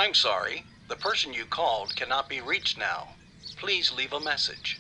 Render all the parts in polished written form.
I'm sorry. The person you called cannot be reached now. Please leave a message.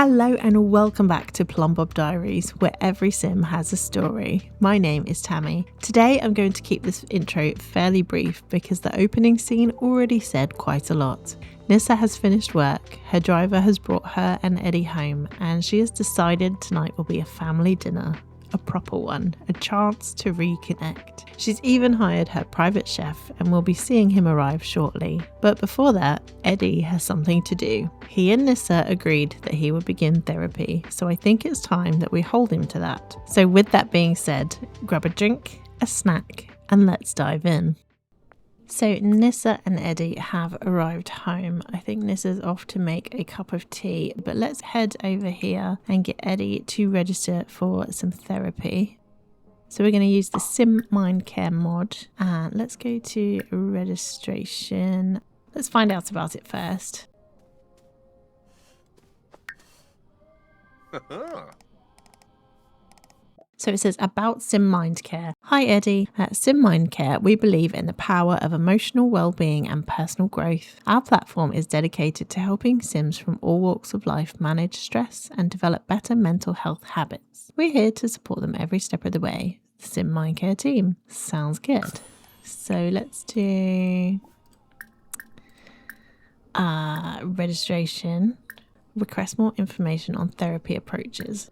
Hello and welcome back to Plumbob Diaries, where every sim has a story. My name is Tammy. Today I'm going to keep this intro fairly brief because the opening scene already said quite a lot. Nyssa has finished work, her driver has brought her and Eddie home, and she has decided tonight will be a family dinner. A proper one, a chance to reconnect. She's even hired her private chef and will be seeing him arrive shortly. But before that, Eddie has something to do. He and Nyssa agreed that he would begin therapy, so I think it's time that we hold him to that. So with that being said, grab a drink, a snack, and let's dive in. So Nyssa and Eddie have arrived home. I think Nyssa's off to make a cup of tea, but let's head over here and get Eddie to register for some therapy. So we're going to use the Sim Mind Care mod, and let's go to registration. Let's find out about it first. So it says about Sim Mind Care. Hi Eddie. At Sim Mind Care, we believe in the power of emotional well-being and personal growth. Our platform is dedicated to helping Sims from all walks of life manage stress and develop better mental health habits. We're here to support them every step of the way. The Sim Mind Care team. Sounds good. So let's do registration. Request more information on therapy approaches.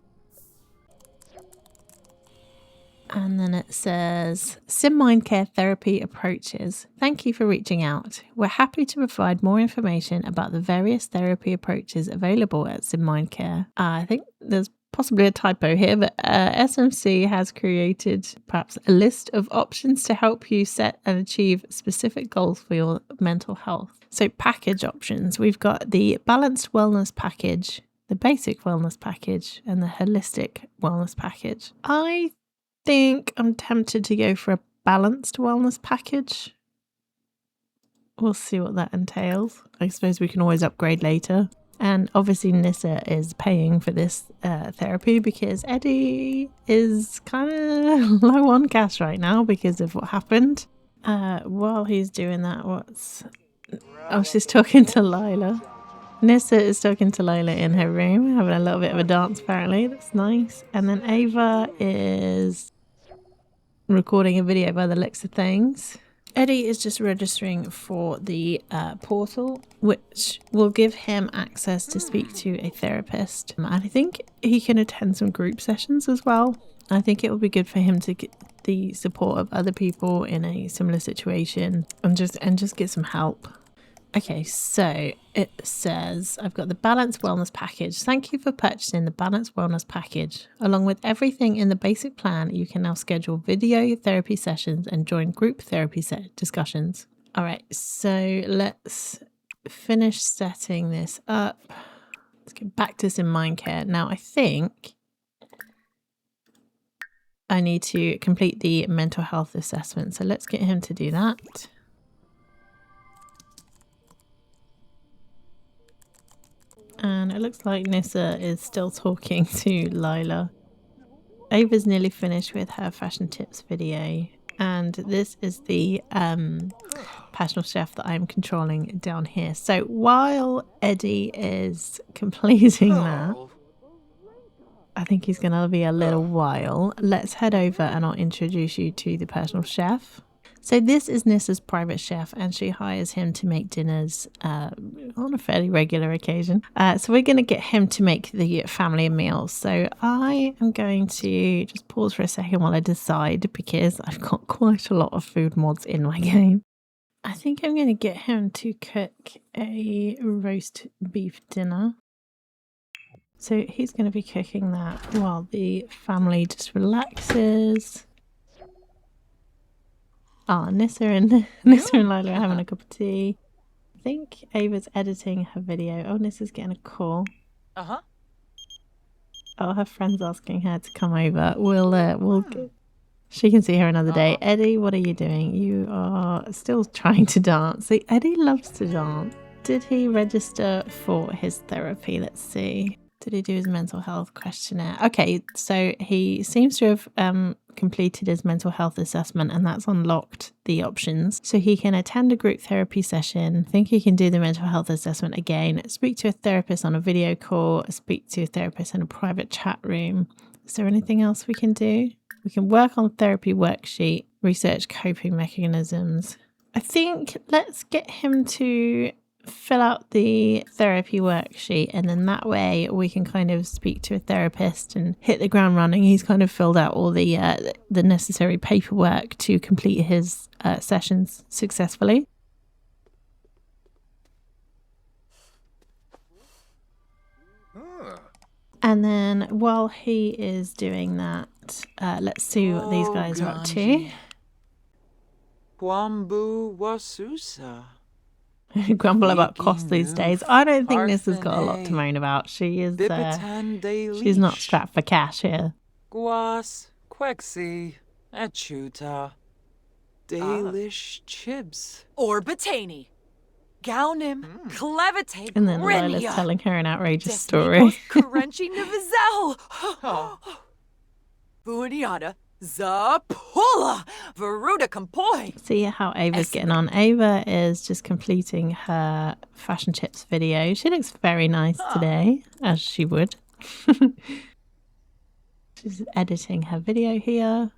And then it says, Sim Mind Care Therapy Approaches. Thank you for reaching out. We're happy to provide more information about the various therapy approaches available at Sim Mind Care. I think there's possibly a typo here, but SMC has created perhaps a list of options to help you set and achieve specific goals for your mental health. So package options. We've got the Balanced Wellness Package, the Basic Wellness Package, and the Holistic Wellness Package. I think I'm tempted to go for a balanced wellness package. We'll see what that entails. I suppose we can always upgrade later. And obviously Nyssa is paying for this therapy because Eddie is kind of low on cash right now because of what happened. While he's doing that, she's talking to Lila. Nyssa is talking to Lila in her room, having a little bit of a dance apparently. That's nice. And then Ava is recording a video by the looks of things. Eddie is just registering for the portal, which will give him access to speak to a therapist. And I think he can attend some group sessions as well. I think it will be good for him to get the support of other people in a similar situation and just get some help. Okay, so it says, I've got the Balanced Wellness Package. Thank you for purchasing the Balanced Wellness Package. Along with everything in the basic plan, you can now schedule video therapy sessions and join group therapy discussions. All right, so let's finish setting this up. Let's get back to some mind care. Now, I think I need to complete the mental health assessment. So let's get him to do that. And it looks like Nyssa is still talking to Lila. Ava's nearly finished with her fashion tips video. And this is the personal chef that I'm controlling down here. So while Eddie is completing that, I think he's going to be a little while. Let's head over and I'll introduce you to the personal chef. So this is Nyssa's private chef and she hires him to make dinners on a fairly regular occasion. So we're going to get him to make the family meals. So I am going to just pause for a second while I decide because I've got quite a lot of food mods in my game. I think I'm going to get him to cook a roast beef dinner. So he's going to be cooking that while the family just relaxes. Nyssa and Lila are having a cup of tea. I think Ava's editing her video. Oh, Nyssa's getting a call. Oh, her friend's asking her to come over. She can see her another day. Eddie, what are you doing? You are still trying to dance. See, Eddie loves to dance. Did he register for his therapy? Let's see. Did he do his mental health questionnaire? Okay, so he seems to have completed his mental health assessment, and that's unlocked the options. So he can attend a group therapy session. I think he can do the mental health assessment again, speak to a therapist on a video call, speak to a therapist in a private chat room. Is there anything else we can do? We can work on therapy worksheet, research coping mechanisms. I think let's get him to fill out the therapy worksheet, and then that way we can kind of speak to a therapist and hit the ground running. He's kind of filled out all the necessary paperwork to complete his sessions successfully. And then while he is doing that, let's see what these guys are up to. Grumble about cost these days. I don't think Nyssa's got a lot to moan about. She is she's not strapped for cash here. Guas, Quexi, Achuta, Dalish Chibs. Orbatani. Gaunim, Clevite, And then Lila's telling her an outrageous story. Crunchy Nivazel. Buoniana, Zapula, Veruda Compoi. See how Ava's getting on. Ava is just completing her fashion tips video. She looks very nice today, as she would. She's editing her video here.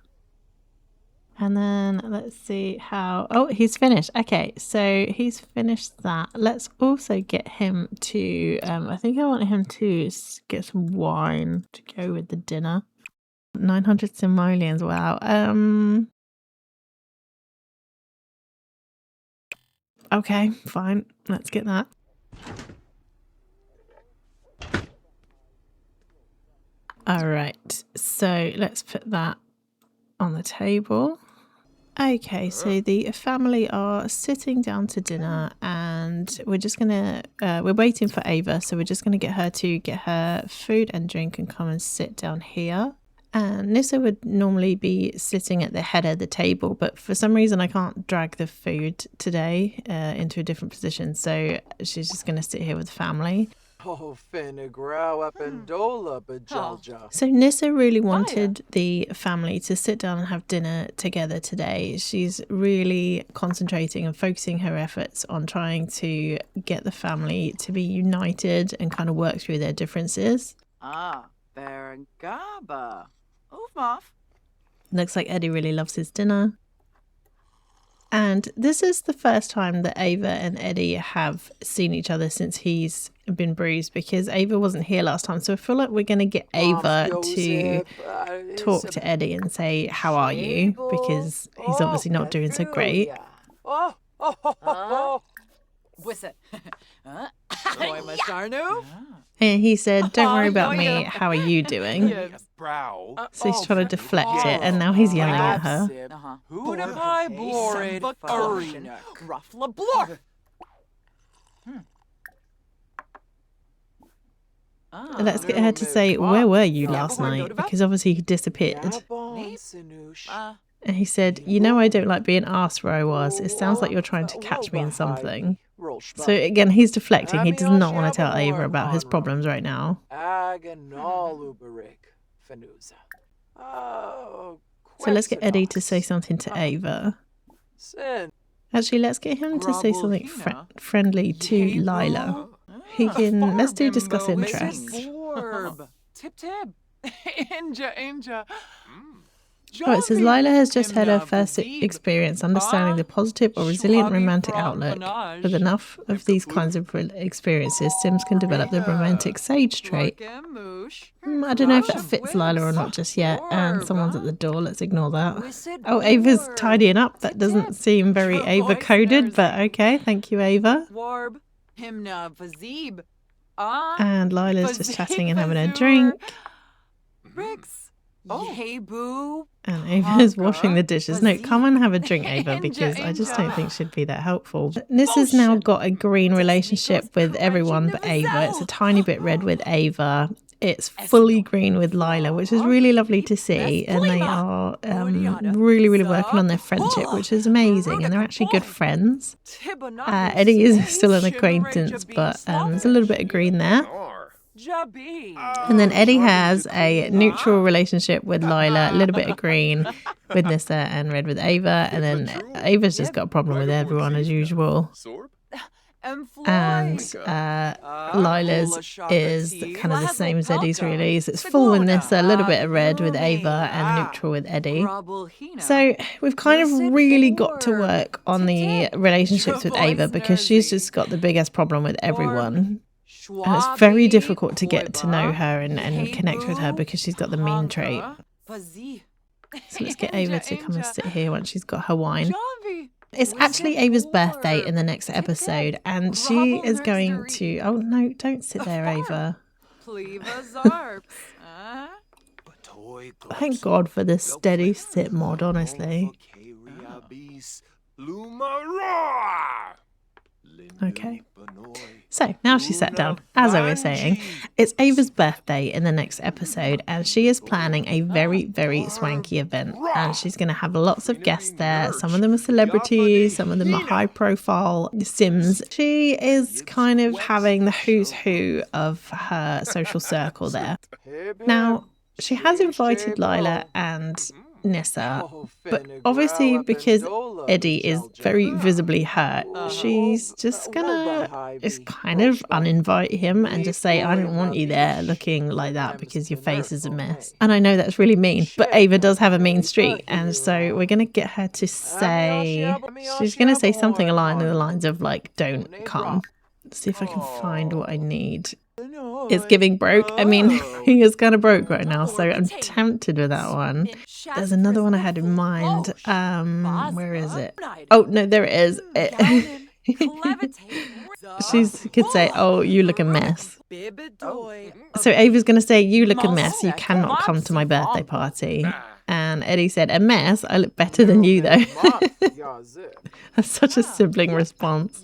And then let's see how... Oh, he's finished. Okay, so he's finished that. Let's also get him to... I think I want him to get some wine to go with the dinner. 900 simoleons, wow. Okay, fine. Let's get that. All right, so let's put that on the table. Okay, so the family are sitting down to dinner, and we're just gonna we're waiting for Ava, so we're just gonna get her to get her food and drink and come and sit down here. And Nyssa would normally be sitting at the head of the table, but for some reason I can't drag the food today into a different position, so she's just gonna sit here with the family. Oh, Finnegrau up and Dola, Bajalja. So Nyssa really wanted the family to sit down and have dinner together today. She's really concentrating and focusing her efforts on trying to get the family to be united and kind of work through their differences. Berengaba. Oofmoff. Looks like Eddie really loves his dinner. And this is the first time that Ava and Eddie have seen each other since he's been bruised, because Ava wasn't here last time. So I feel like we're going to get Ava to talk to Eddie and say, how are you? Because he's obviously not doing so great. And he said, don't worry about me, how are you doing? So he's trying to deflect it, and now he's yelling at her. Let's get her to say, where were you last night? Because obviously he disappeared. And he said, you know I don't like being asked where I was. It sounds like you're trying to catch me in something. So again, he's deflecting. He does not want to tell Ava about his problems right now. So let's get Eddie to say something to Ava. Actually, let's get him to say something friendly to Lila. He can, let's do discuss interests. Oh, it says Lila has just had her first experience understanding the positive or resilient romantic outlook. With enough of these kinds of experiences, Sims can develop the romantic sage trait. I don't know if that fits Lila or not just yet. And someone's at the door. Let's ignore that. Oh, Ava's tidying up. That doesn't seem very Ava coded, but okay. Thank you, Ava. And Lila's just chatting and having a drink. And Ava's washing the dishes. No, come and have a drink, Ava, because I just don't think she'd be that helpful. Nyssa's now got a green relationship with everyone but Ava. It's a tiny bit red with Ava. It's fully green with Lila, which is really lovely to see. And they are really, really working on their friendship, which is amazing. And they're actually good friends. Eddie is still an acquaintance, but there's a little bit of green there. Jabi. And then Eddie has a neutral relationship with Lila, a little bit of green with Nyssa and red with Ava. And then Ava's just got a problem with everyone as usual. And Lila's is kind of the same as Eddie's really. So it's full with Nyssa, a little bit of red with Ava and neutral with Eddie. So we've kind of really got to work on the relationships with Ava because she's just got the biggest problem with everyone. And it's very difficult to get to know her and connect with her because she's got the mean trait. So let's get Ava to come and sit here once she's got her wine. It's actually Ava's birthday in the next episode, and she is going to... Oh, no, don't sit there, Ava. Thank God for the steady sit mod, honestly. Okay. So now she's sat down. As I was saying, it's Ava's birthday in the next episode, and she is planning a very, very swanky event. And she's going to have lots of guests there. Some of them are celebrities, some of them are high profile Sims. She is kind of having the who's who of her social circle there. Now, she has invited Lila and Nyssa, but obviously because Eddie is very visibly hurt, she's just gonna kind of uninvite him and just say, I don't want you there looking like that because your face is a mess. And I know that's really mean, but Ava does have a mean streak, and so we're gonna get her to say, she's gonna say something along the lines of like, don't come. Let's see if I can find what I need. It's giving broke. I mean, he is kind of broke right now, so I'm tempted with that one. There's another one I had in mind. Where is it? Oh, no, there it is. She could say, oh, you look a mess. So Ava's going to say, you look a mess. You cannot come to my birthday party. And Eddie said, a mess? I look better than you, though. That's such a sibling response.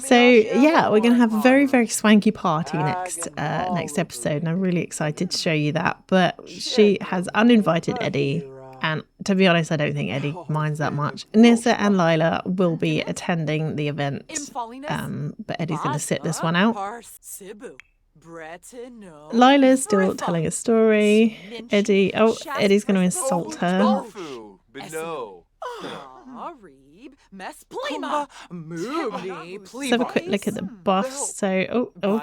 So yeah, we're going to have a very, very swanky party next episode, and I'm really excited to show you that. But she has uninvited Eddie, and to be honest, I don't think Eddie minds that much. Nyssa and Lila will be attending the event, but Eddie's going to sit this one out. Lila's still telling a story. Eddie's going to insult her. Let's have a quick look at the buffs. So, oh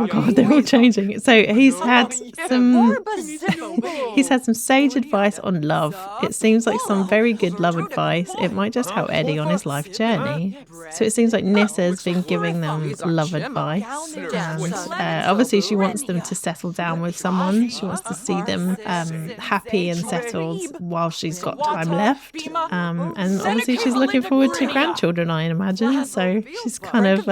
god, they're all changing. So he's had some sage advice on love. It seems like some very good love advice. It might just help Eddie on his life journey. So it seems like Nyssa's been giving them love advice, and obviously she wants them to settle down with someone. She wants to see them happy and settled while she's got time left. And obviously she's looking forward to grandchildren, I imagine. So she's kind of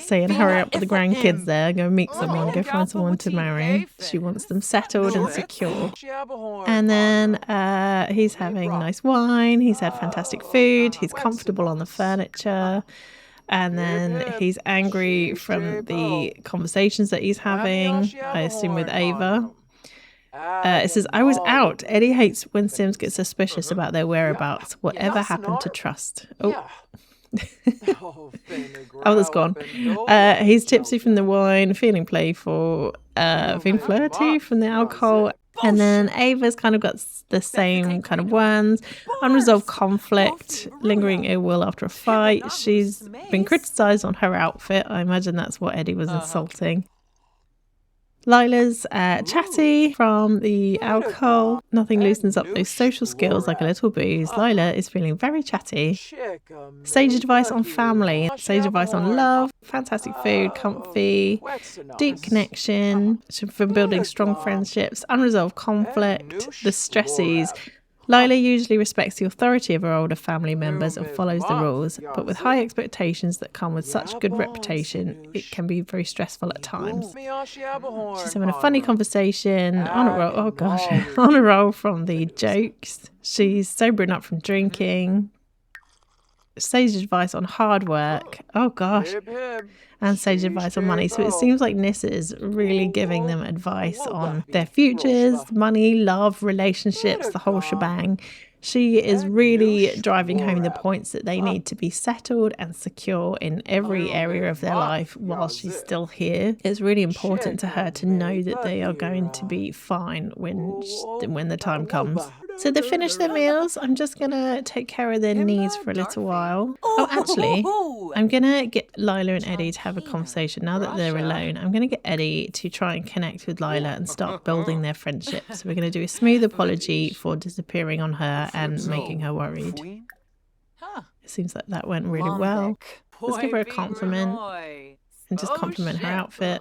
saying, hurry up with the grandkids there, go meet someone, go find someone to marry. She wants them settled and secure. And then he's having nice wine, he's had fantastic food, he's comfortable on the furniture. And then he's angry from the conversations that he's having, I assume with Ava. It says, I was out. Eddie hates when Sims get suspicious about their whereabouts. Whatever happened to trust? Oh, that's gone. He's tipsy from the wine, feeling playful, feeling flirty from the alcohol. And then Ava's kind of got the same kind of ones. Unresolved conflict, lingering ill will after a fight. She's been criticised on her outfit. I imagine that's what Eddie was insulting. Lila's chatty from the alcohol. Nothing loosens up those social skills like a little booze. Lila is feeling very chatty. Sage advice on family. Sage advice on love. Fantastic food. Comfy. Deep connection. From building strong friendships. Unresolved conflict. The stresses. Lila usually respects the authority of her older family members and follows the rules, but with high expectations that come with such good reputation, it can be very stressful at times. She's having a funny conversation, on a roll, oh gosh, on a roll from the jokes. She's sobering up from drinking. Sage advice on hard work, oh gosh, and sage advice on money. So it seems like Nyssa is really giving them advice on their futures, money, love, relationships, the whole shebang. She is really driving home the points that they need to be settled and secure in every area of their life while she's still here. It's really important to her to know that they are going to be fine when the time comes. So they finish their meals. I'm just going to take care of their needs for a little while. Oh, actually, I'm going to get Lila and Eddie to have a conversation now that they're alone. I'm going to get Eddie to try and connect with Lila and start building their friendship. So we're going to do a smooth apology for disappearing on her and making her worried. It seems like that went really well. Let's give her a compliment and just compliment her outfit.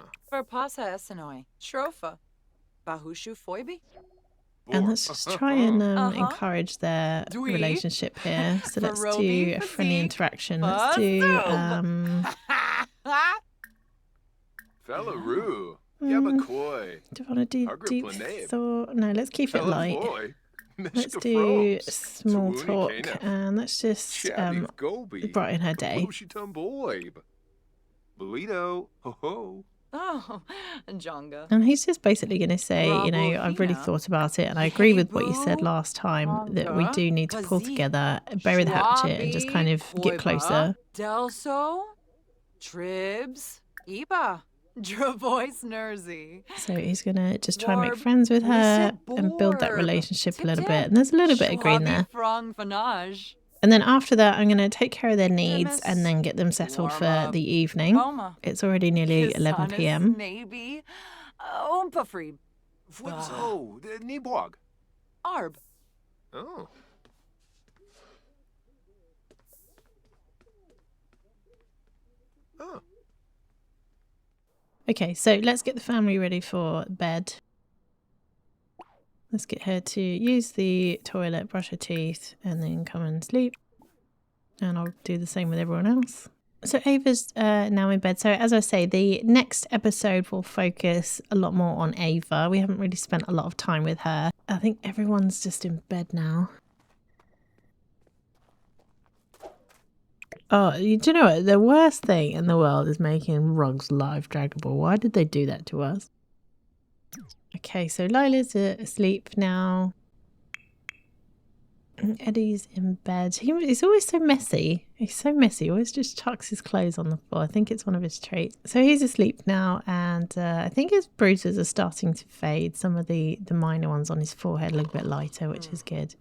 And let's just try and encourage their relationship here. So let's do a friendly interaction. Let's do Fellaroo. do you want to do deep thought? No, let's keep it light. Let's do small talk and let's just brighten her day. Oh, Jonga. And he's just basically going to say, you know, I've really thought about it and I agree with what you said last time, that we do need to pull together, bury the hatchet and just kind of get closer. Delso, Tribs, Iba, Dravois Nersey. So he's going to just try and make friends with her and build that relationship a little bit. And there's a little bit of green there. And then after that, I'm going to take care of their needs and then get them settled for the evening. It's already nearly 11 p.m. Arb. Oh. Oh. Okay, so let's get the family ready for bed. Let's get her to use the toilet, brush her teeth, and then come and sleep. And I'll do the same with everyone else. So Ava's now in bed. So as I say, the next episode will focus a lot more on Ava. We haven't really spent a lot of time with her. I think everyone's just in bed now. Oh, do you know what? The worst thing in the world is making rugs live draggable. Why did they do that to us? Okay, so Lila's asleep now. Eddie's in bed. He's always so messy. He's so messy. He always just chucks his clothes on the floor. I think it's one of his traits. So he's asleep now, and I think his bruises are starting to fade. Some of the minor ones on his forehead look a bit lighter, which is good.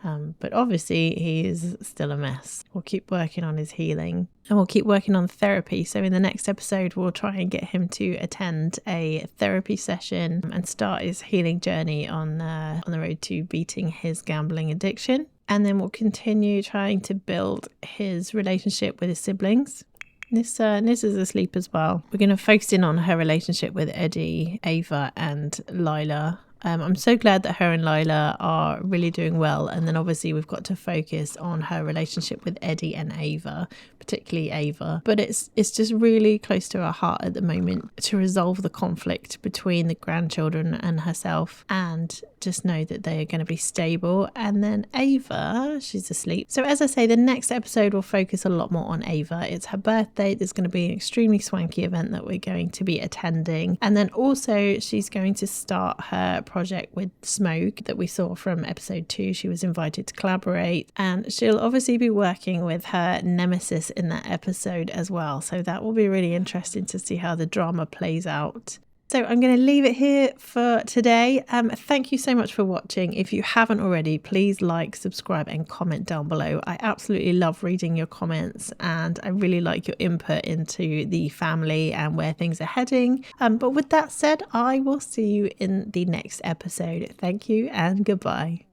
But obviously he is still a mess. We'll keep working on his healing and we'll keep working on therapy. So in the next episode, we'll try and get him to attend a therapy session and start his healing journey on the road to beating his gambling addiction. And then we'll continue trying to build his relationship with his siblings. Nyssa's asleep as well. We're going to focus in on her relationship with Eddie, Ava and Lila. I'm so glad that her and Lila are really doing well. And then obviously we've got to focus on her relationship with Eddie and Ava, particularly Ava. But it's just really close to her heart at the moment to resolve the conflict between the grandchildren and herself and just know that they are going to be stable. And then Ava, she's asleep. So as I say, the next episode will focus a lot more on Ava. It's her birthday. There's going to be an extremely swanky event that we're going to be attending. And then also she's going to start her project with Smoke that we saw from episode 2. She was invited to collaborate and she'll obviously be working with her nemesis in that episode as well. So that will be really interesting to see how the drama plays out. So I'm going to leave it here for today. Thank you so much for watching. If you haven't already, please like, subscribe and comment down below. I absolutely love reading your comments and I really like your input into the family and where things are heading. But with that said, I will see you in the next episode. Thank you and goodbye.